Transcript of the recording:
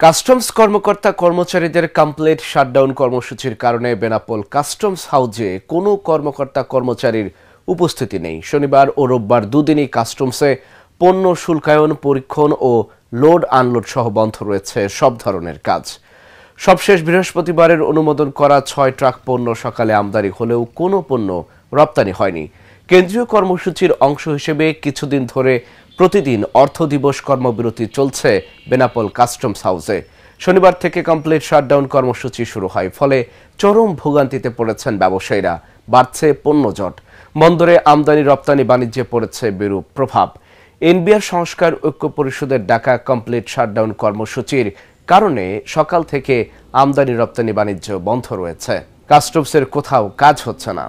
Customs কর্মকর্তা কর্মচারীদের complete shutdown কর্মসূচির কারণে বেনাপোল কাস্টমস হাউজে কোনো কর্মকর্তা কর্মচারীর উপস্থিতি নেই। শনিবার ও রোববার দুদিনই কাস্টমসে পণ্য শুল্কায়ন, পরীক্ষণ ও লোড আনলোড সহ বন্ধ রয়েছে সব ধরনের কাজ। সবশেষ বৃহস্পতিবারের অনুমোদন করা ৬ ট্রাক পণ্য সকালে আমদানি হলেও কোনো পণ্য রপ্তানি হয়নি। কেন্দ্রীয় কর্মসূচির অংশ হিসেবে কিছুদিন ধরে প্রতিদিন অর্থ দিবস কর্মবিরতি চলছে বেনাপোল কাস্টমস হাউসে। শনিবার থেকে কমপ্লিট শাটডাউন কর্মসূচি শুরু হয়, ফলে চরম ভোগান্তিতে পড়েছেন ব্যবসায়ীরা। বাড়ছে পণ্য জট, বন্দরে আমদানি রপ্তানি বাণিজ্যে পড়েছে বিরূপ প্রভাব। এনবিআর সংস্কার ঐক্য পরিষদের ডাকা কমপ্লিট শাটডাউন কর্মসূচির কারণে সকাল থেকে আমদানি রপ্তানি বাণিজ্য বন্ধ রয়েছে। কাস্টমসের কোথাও কাজ হচ্ছে না।